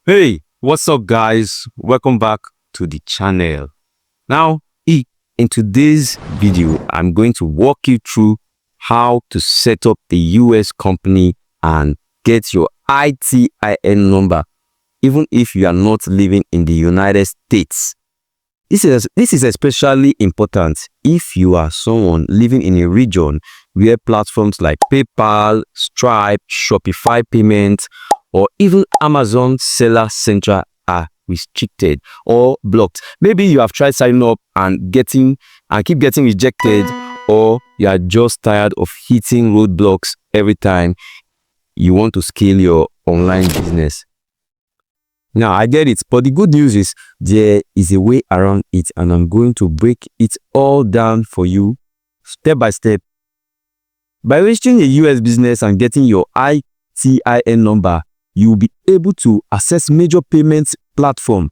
Hey, what's up guys? Welcome back to the channel. Now, in today's video, I'm going to walk you through how to set up a US company and get your ITIN number, even if you are not living in the United States. This is especially important if you are someone living in a region where platforms like PayPal, Stripe, Shopify payments, or even Amazon Seller Central are restricted or blocked. Maybe you have tried signing up and keep getting rejected, or you are just tired of hitting roadblocks every time you want to scale your online business. Now, I get it, but the good news is there is a way around it, and I'm going to break it all down for you step by step. By registering a US business and getting your ITIN number, you will be able to access major payments platforms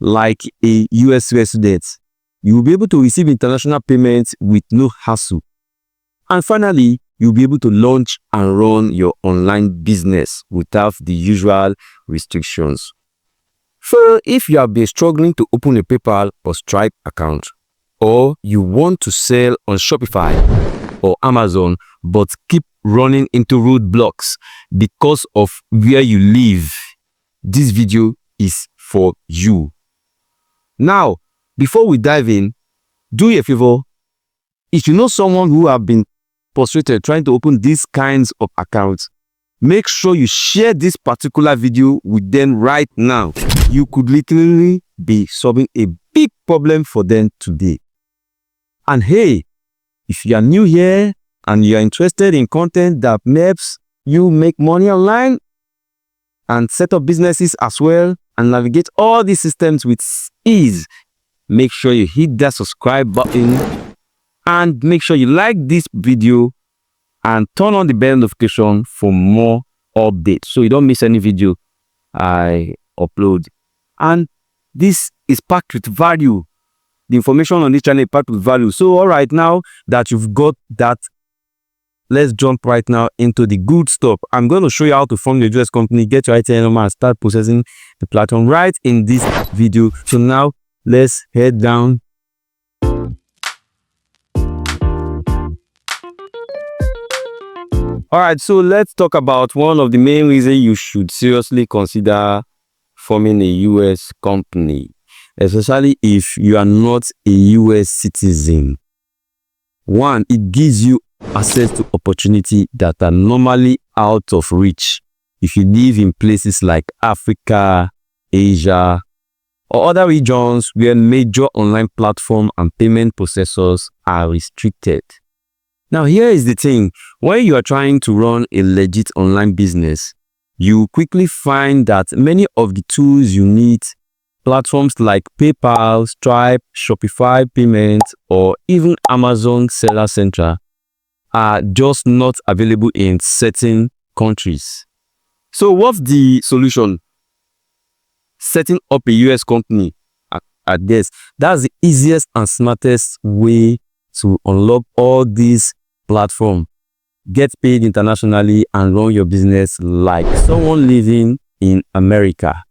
like a US resident. You will be able to receive international payments with no hassle. And finally, you'll be able to launch and run your online business without the usual restrictions. So, if you have been struggling to open a PayPal or Stripe account, or you want to sell on Shopify or Amazon but keep running into roadblocks because of where you live, this video is for you. Now, before we dive in, do you a favor. If you know someone who have been frustrated trying to open these kinds of accounts, make sure you share this particular video with them right now. You could literally be solving a big problem for them today. And hey, if you are new here and you are interested in content that helps you make money online and set up businesses as well and navigate all these systems with ease, make sure you hit that subscribe button and make sure you like this video and turn on the bell notification for more updates so you don't miss any video I upload. And this is packed with value. The information on this channel is packed with value. So all right, now that you've got that, let's jump right now into the good stuff. I'm going to show you how to form your US company, get your ITIN number, and start processing the platform right in this video. So now let's head down. All right, so let's talk about one of the main reasons you should seriously consider forming a US company, especially if you are not a US citizen. One, it gives you access to opportunities that are normally out of reach if you live in places like Africa, Asia, or other regions where major online platform and payment processors are restricted. Now, here is the thing. When you are trying to run a legit online business, you quickly find that many of the tools you need, platforms like PayPal, Stripe, Shopify payments, or even Amazon Seller Central, are just not available in certain countries. So what's the solution? Setting up a US company at this. That's the easiest and smartest way to unlock all these platforms, get paid internationally, and run your business like someone living in America.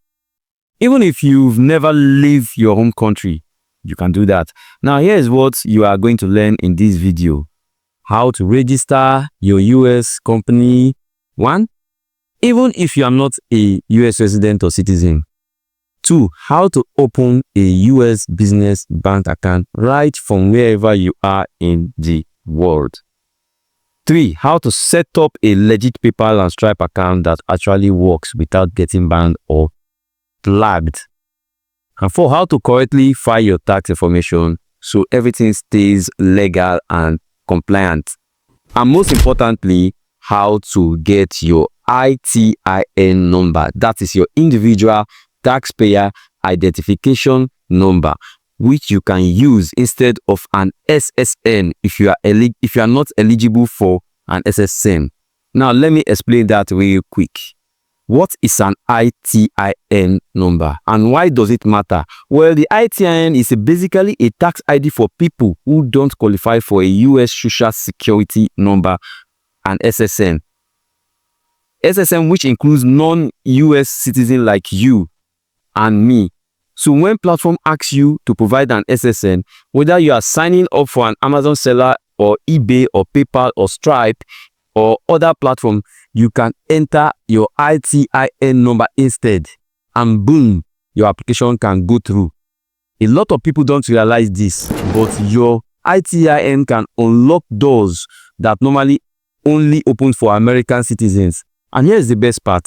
Even if you've never left your home country, you can do that. Now, here's what you are going to learn in this video. How to register your US company. 1. Even if you are not a US resident or citizen. 2. How to open a US business bank account right from wherever you are in the world. 3. How to set up a legit PayPal and Stripe account that actually works without getting banned or flagged. And 4. How to correctly file your tax information so everything stays legal and compliant. And most importantly, how to get your ITIN number. That is your individual taxpayer identification number, which you can use instead of an SSN if you are not eligible for an SSN. Now let me explain that real quick. What is an ITIN number and why does it matter? Well, the ITIN is basically a tax ID for people who don't qualify for a US Social Security number and SSN. SSN, which includes non-US citizens like you, and me. So when platform asks you to provide an SSN, whether you are signing up for an Amazon seller or eBay or PayPal or Stripe or other platform, you can enter your ITIN number instead, and boom, your application can go through. A lot of people don't realize this, but your ITIN can unlock doors that normally only open for American citizens. And here's the best part.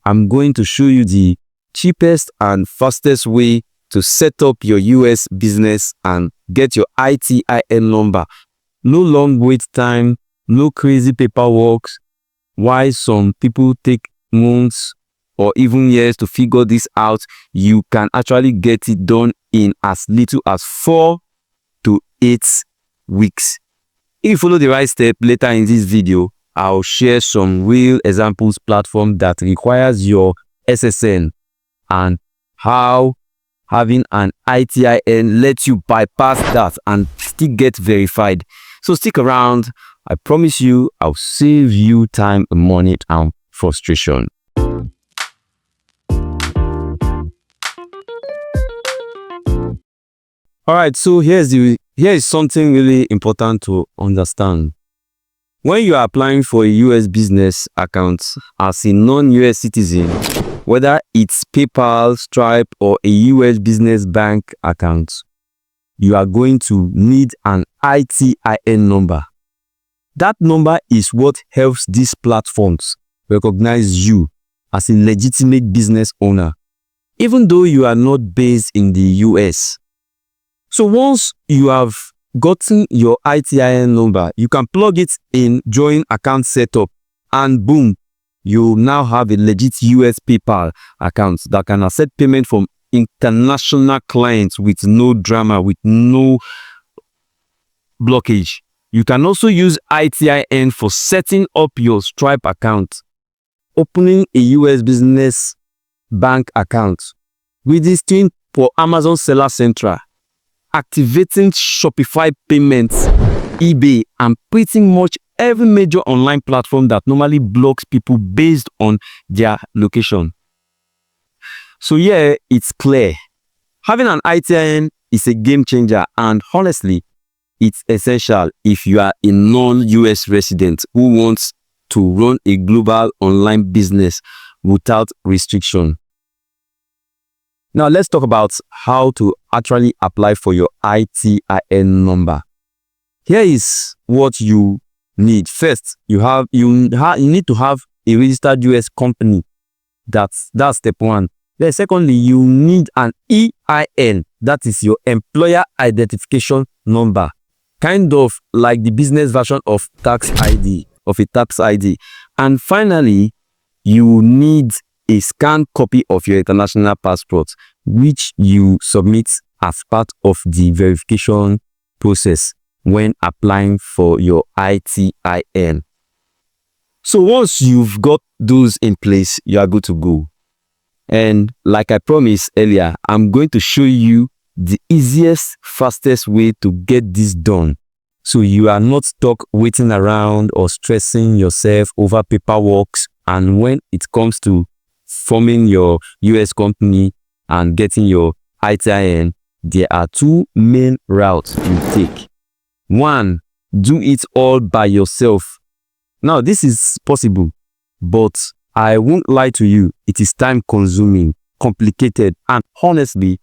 I'm going to show you the cheapest and fastest way to set up your US business and get your ITIN number. No long wait time, no crazy paperwork. Why some people take months or even years to figure this out, you can actually get it done in as little as 4 to 8 weeks. If you follow the right step later in this video, I'll share some real examples platform that requires your SSN and how having an ITIN lets you bypass that and still get verified. So stick around. I promise you, I'll save you time, money, and frustration. Alright, so here is something really important to understand. When you are applying for a US business account as a non-US citizen, whether it's PayPal, Stripe, or a US business bank account, you are going to need an ITIN number. That number is what helps these platforms recognize you as a legitimate business owner, even though you are not based in the US. So once you have gotten your ITIN number, you can plug it in during account setup, and boom, you now have a legit US PayPal account that can accept payment from international clients with no drama, with no blockage. You can also use ITIN for setting up your Stripe account, opening a US business bank account, registering for Amazon Seller Central, activating Shopify payments, eBay, and pretty much every major online platform that normally blocks people based on their location. So yeah, it's clear. Having an ITIN is a game changer, and honestly, it's essential if you are a non-US resident who wants to run a global online business without restriction. Now let's talk about how to actually apply for your ITIN number. Here is what you need. First, you need to have a registered US company. That's step one. Then secondly, you need an EIN. That is your employer identification number. Kind of like the business version of tax ID, of a tax ID. And finally, you need a scanned copy of your international passport, which you submit as part of the verification process when applying for your ITIN. So once you've got those in place, you are good to go. And like I promised earlier, I'm going to show you the easiest, fastest way to get this done, so you are not stuck waiting around or stressing yourself over paperwork. And when it comes to forming your US company and getting your ITIN, there are two main routes you take. One, do it all by yourself. Now, this is possible, but I won't lie to you, it is time consuming, complicated, and honestly,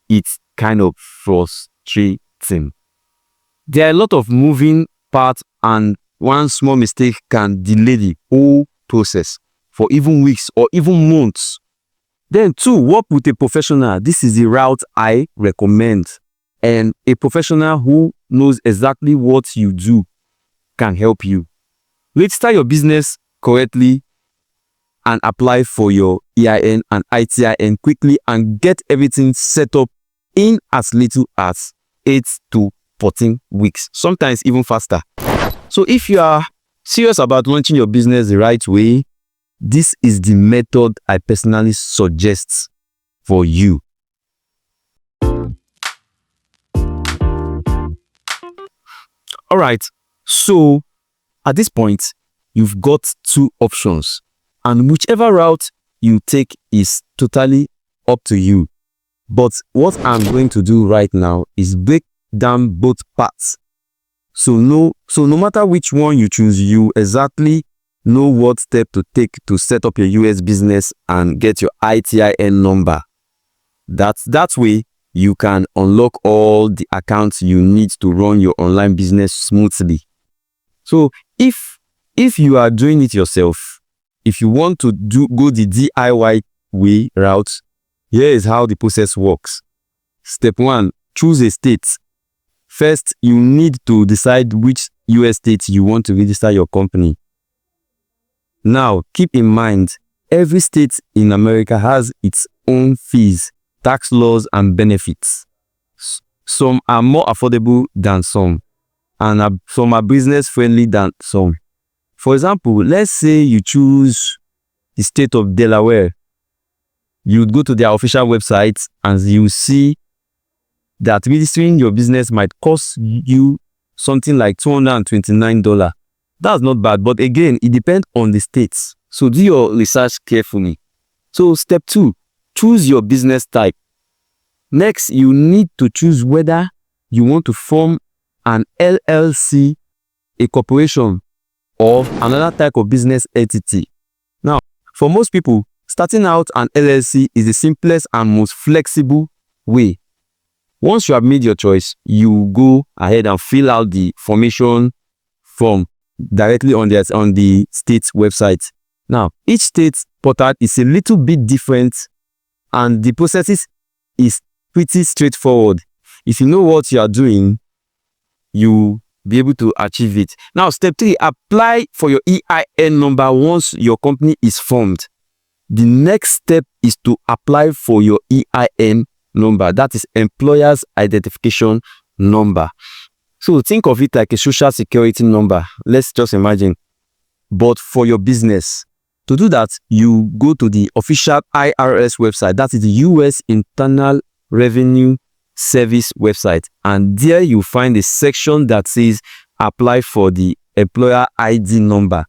it's kind of frustrating. There are a lot of moving parts, and one small mistake can delay the whole process for even weeks or even months. Then two, work with a professional. This is the route I recommend, and a professional who knows exactly what you do can help you. Register your business correctly and apply for your EIN and ITIN quickly and get everything set up in as little as 8 to 14 weeks, sometimes even faster. So if you are serious about launching your business the right way, this is the method I personally suggest for you. All right, so at this point, you've got two options, and whichever route you take is totally up to you. But what I'm going to do right now is break down both parts. So no matter which one you choose, you exactly know what step to take to set up your US business and get your ITIN number. That way you can unlock all the accounts you need to run your online business smoothly. So if you are doing it yourself, if you want to go the DIY way route, here is how the process works. Step 1, choose a state. First, you need to decide which US state you want to register your company. Now, keep in mind, every state in America has its own fees, tax laws, and benefits. Some are more affordable than some, and some are business-friendly than some. For example, let's say you choose the state of Delaware. You would go to their official website and you see that registering your business might cost you something like $229. That's not bad, but again, it depends on the states. So do your research carefully. So step 2, choose your business type. Next, you need to choose whether you want to form an LLC, a corporation, or another type of business entity. Now, for most people, starting out an LLC is the simplest and most flexible way. Once you have made your choice, you go ahead and fill out the formation form directly on the state's website. Now, each state's portal is a little bit different and the process is pretty straightforward. If you know what you are doing, you'll be able to achieve it. Now, step 3, apply for your EIN number once your company is formed. The next step is to apply for your EIN number, that is Employer's Identification Number. So think of it like a social security number. Let's just imagine, but for your business. To do that, you go to the official IRS website, that is the US Internal Revenue Service website, and there you find a section that says apply for the employer ID number.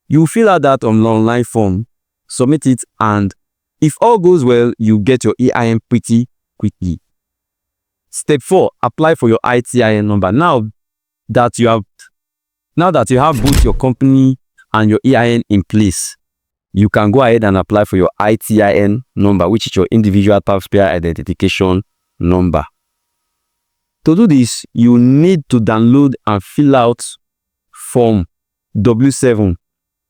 You fill out that online form, submit it, and if all goes well, you get your EIN pretty quickly. Step 4, apply for your ITIN number. Now that you have both your company and your EIN in place, you can go ahead and apply for your ITIN number, which is your individual taxpayer identification number. To do this, you need to download and fill out form W7.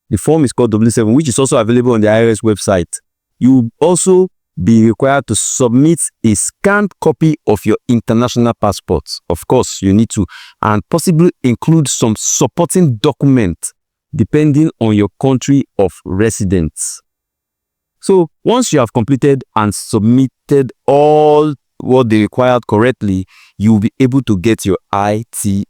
The form is called W7, which is also available on the IRS website. You will also be required to submit a scanned copy of your international passport. Of course, you need to, and possibly include some supporting document depending on your country of residence. So once you have completed and submitted all what they required correctly, you will be able to get your ITIN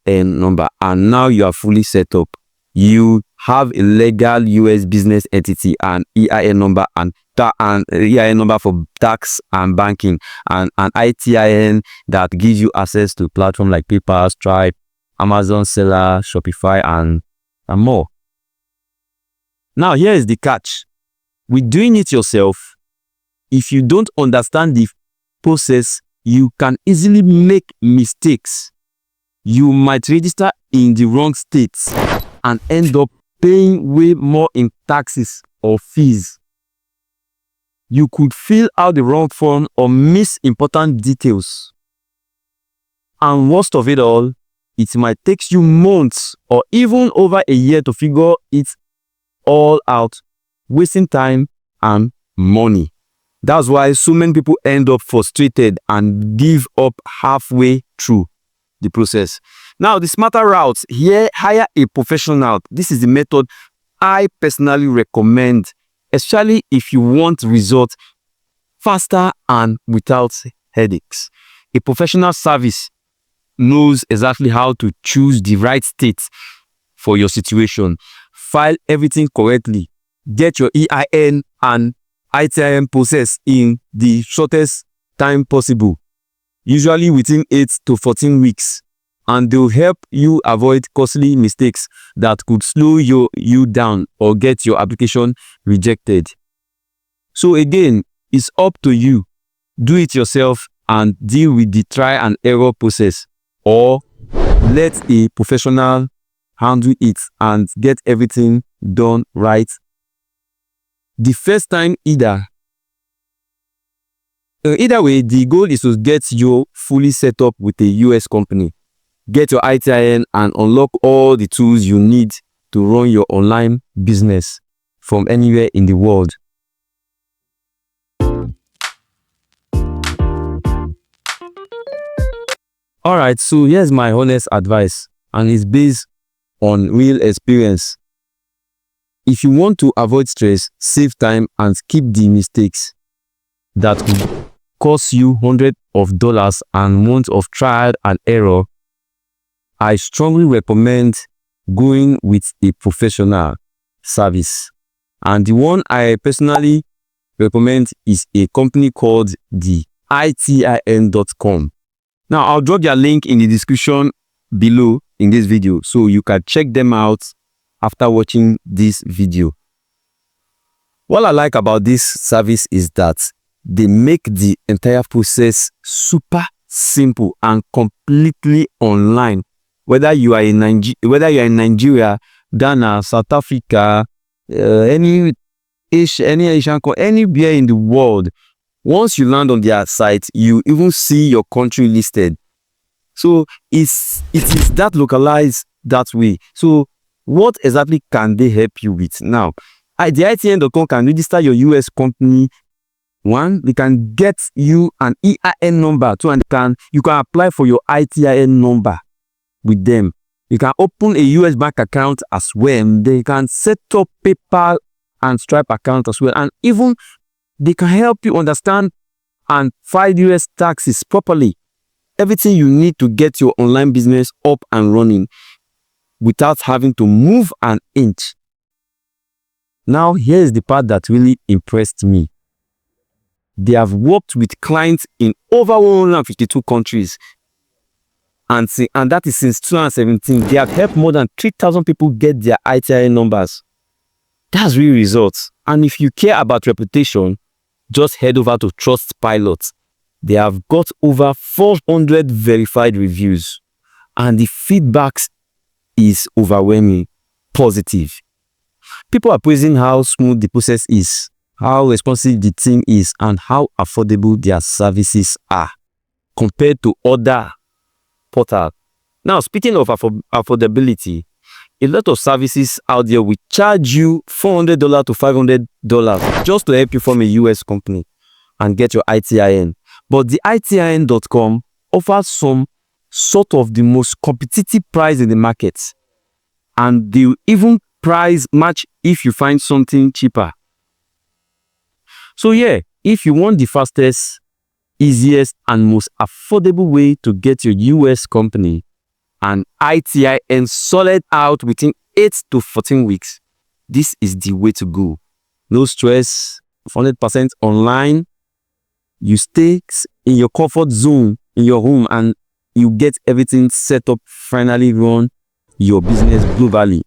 number, and now you are fully set up. You have a legal US business entity and EIN number and EIN number for tax and banking, and an ITIN that gives you access to platforms like PayPal, Stripe, Amazon Seller, Shopify, and more. Now here is the catch. With doing it yourself, if you don't understand the process, you can easily make mistakes. You might register in the wrong states and end up paying way more in taxes or fees. You could fill out the wrong form or miss important details. And worst of it all, it might take you months or even over a year to figure it all out, wasting time and money. That's why so many people end up frustrated and give up halfway through the process. Now, the smarter route here, hire a professional. This is the method I personally recommend, especially if you want results faster and without headaches. A professional service knows exactly how to choose the right state for your situation, file everything correctly, get your EIN and ITIN process in the shortest time possible, usually within 8 to 14 weeks, and they'll help you avoid costly mistakes that could slow you down or get your application rejected. So again, It's up to you. Do it yourself and deal with the try and error process, or let a professional handle it and get everything done right the first time. Either way, the goal is to get you fully set up with a US company, get your ITIN, and unlock all the tools you need to run your online business from anywhere in the world. Alright, so here's my honest advice, and it's based on real experience. If you want to avoid stress, save time, and skip the mistakes that will cost you hundreds of dollars and months of trial and error, I strongly recommend going with a professional service. And the one I personally recommend is a company called the ITIN.com. Now, I'll drop their link in the description below in this video, so you can check them out after watching this video. What I like about this service is that they make the entire process super simple and completely online. Whether you are in Nigeria, Ghana, South Africa, any Asian country, anywhere in the world, once you land on their site, you even see your country listed. So it is that localized that way. So what exactly can they help you with? Now, the ITIN.com can register your US company. One, they can get you an EIN number. Two, and you can apply for your ITIN number with them. You can open a US bank account as well. They can set up PayPal and Stripe account as well. And even they can help you understand and file US taxes properly. Everything you need to get your online business up and running without having to move an inch. Now, here's the part that really impressed me. They have worked with clients in over 152 countries. And that is since 2017. They have helped more than 3,000 people get their ITIN numbers. That's real results. And if you care about reputation, just head over to Trustpilot. They have got over 400 verified reviews. And the feedback is overwhelming, positive. People are praising how smooth the process is, how responsive the team is, and how affordable their services are compared to other portals. Now, speaking of affordability, a lot of services out there will charge you $400 to $500 just to help you form a US company and get your ITIN. But the ITIN.com offers some sort of the most competitive price in the market. And they will even price match if you find something cheaper. So yeah, if you want the fastest, easiest, and most affordable way to get your US company and ITIN solid out within 8 to 14 weeks, this is the way to go. No stress, 100% online. You stay in your comfort zone in your home and you get everything set up, finally run your business globally.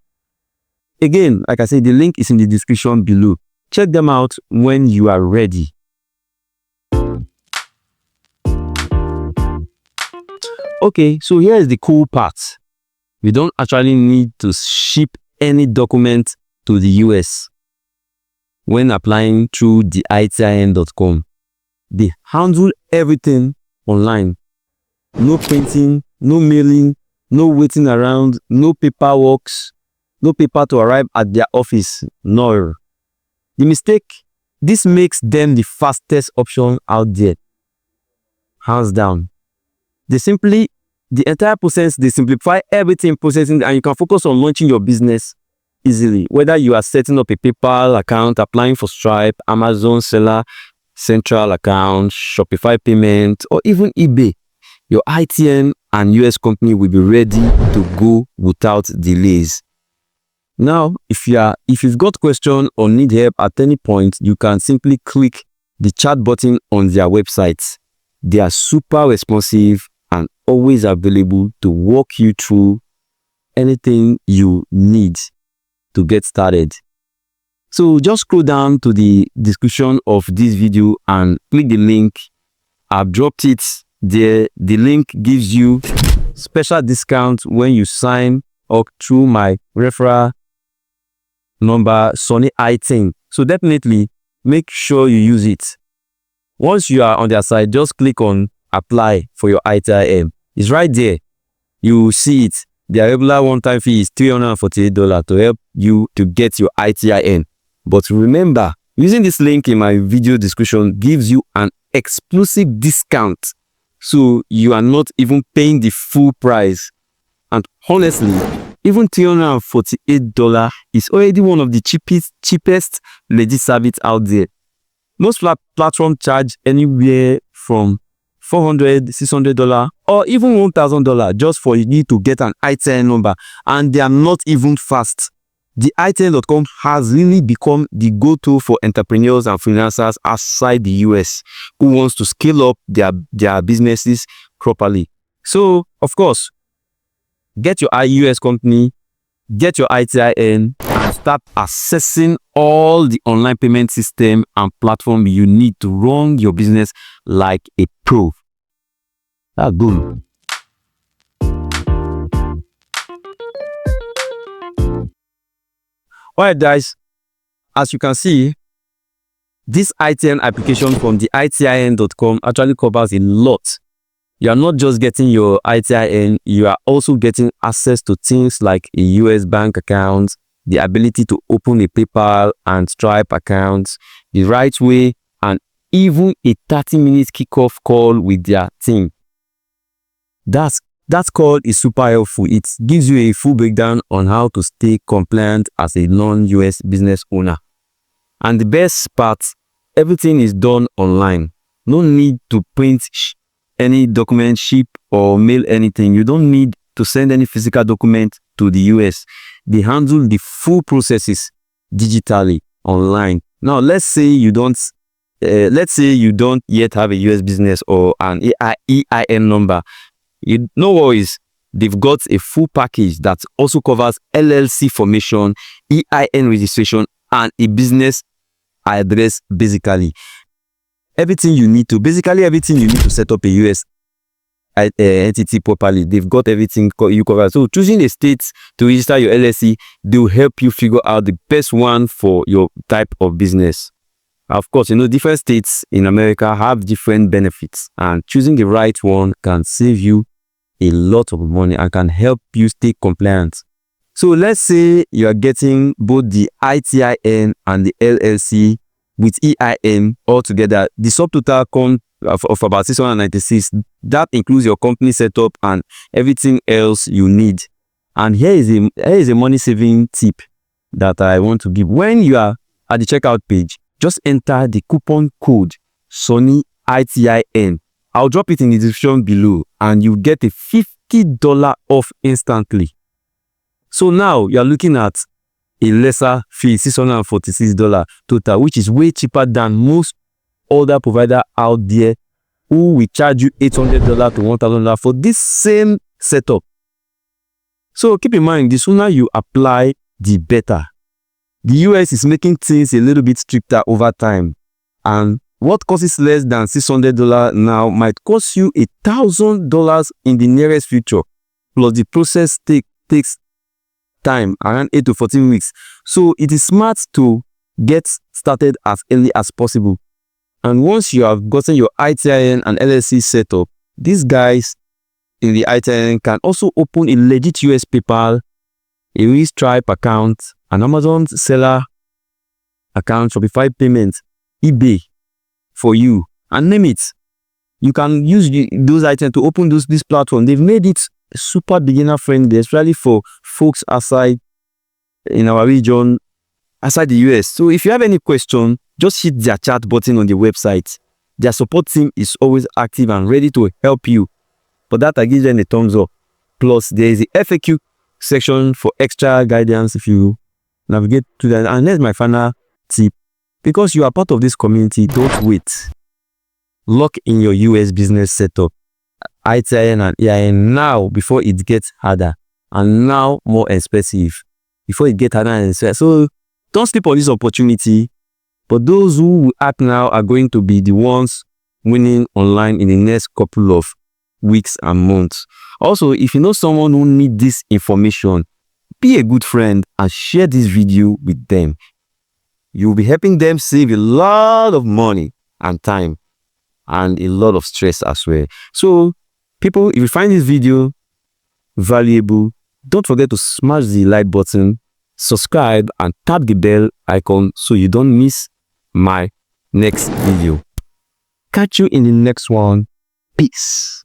Again, like I said, the link is in the description below. Check them out when you are ready. Okay, so here is the cool part. We don't actually need to ship any document to the US when applying through the ITIN.com. They handle everything online. No printing, no mailing, no waiting around, no paperwork, no paper to arrive at their office. No. This makes them the fastest option out there. Hands down. The entire process, they simplify everything processing, and you can focus on launching your business easily. Whether you are setting up a PayPal account, applying for Stripe, Amazon Seller Central account, Shopify payment, or even eBay, your ITIN and US company will be ready to go without delays. Now, if you've got questions or need help at any point, you can simply click the chat button on their website. They are super responsive and always available to walk you through anything you need to get started. So just scroll down to the description of this video and click the link. I've dropped it there. The link gives you special discount when you sign up through my referral number ITIN. So definitely make sure you use it. Once you are on their site, just click on apply for your ITIN. It's right there. You will see it. Their regular one-time fee is $348 to help you to get your ITIN. But remember, using this link in my video description gives you an exclusive discount. So you are not even paying the full price. And honestly, even $348 is already one of the cheapest legit service out there. Most platforms charge anywhere from $400, $600 or even $1,000 just for you to get an ITIN number, and they are not even fast. The ITIN.com has really become the go-to for entrepreneurs and freelancers outside the US who wants to scale up their businesses properly. So, of course, get your US company, get your ITIN, and start accessing all the online payment system and platform you need to run your business like a pro. That's good. Alright guys, as you can see, this ITIN application from the ITIN.com actually covers a lot. You are not just getting your ITIN, you are also getting access to things like a US bank account, the ability to open a PayPal and Stripe account the right way, and even a 30-minute kickoff call with their team. That call is super helpful. It gives you a full breakdown on how to stay compliant as a non-US business owner. And the best part, everything is done online. No need to print any document, ship or mail anything. You don't need to send any physical document to the US. They handle the full processes digitally online. Now, let's say you don't yet have a US business or an EIN number. No worries, they've got a full package that also covers LLC formation, EIN registration, and a business address. Basically everything you need to set up a US entity properly. They've got everything you cover. So choosing a state to register your LLC, they'll help you figure out the best one for your type of business. Of course, different states in America have different benefits, and choosing the right one can save you a lot of money and can help you stay compliant. So let's say you are getting both the ITIN and the LLC with EIN all together. The subtotal count of about 696. That includes your company setup and everything else you need. And here is a money saving tip that I want to give. When you are at the checkout page, just enter the coupon code SONNYITIN. I'll drop it in the description below, and you get a $50 off instantly. So now you're looking at a lesser fee, $646 total, which is way cheaper than most other providers out there who will charge you $800 to $1,000 for this same setup. So keep in mind, the sooner you apply, the better. The US is making things a little bit stricter over time, and what costs less than $600 now might cost you $1,000 in the nearest future. Plus, the process takes time, around 8 to 14 weeks. So it is smart to get started as early as possible. And once you have gotten your ITIN and LLC set up, these guys in the ITIN can also open a legit US PayPal, a Stripe account, an Amazon seller account, Shopify payments, eBay for you, and name it. You can use those items to open this platform. They've made it super beginner friendly, especially for folks outside in our region, outside the US. So if you have any question, just hit their chat button on the website. Their support team is always active and ready to help you. For that, I give them a thumbs up. Plus, there is a FAQ section for extra guidance if you navigate to that. And here's my final tip. Because you are part of this community, don't wait. Lock in your US business setup, ITIN and EIN now before it gets harder, and now more expensive. Before it gets harder and expensive. So Don't sleep on this opportunity. But those who will act now are going to be the ones winning online in the next couple of weeks and months. Also, if you know someone who needs this information, be a good friend and share this video with them. You'll be helping them save a lot of money and time and a lot of stress as well. So, people, if you find this video valuable, don't forget to smash the like button, subscribe, and tap the bell icon so you don't miss my next video. Catch you in the next one. Peace.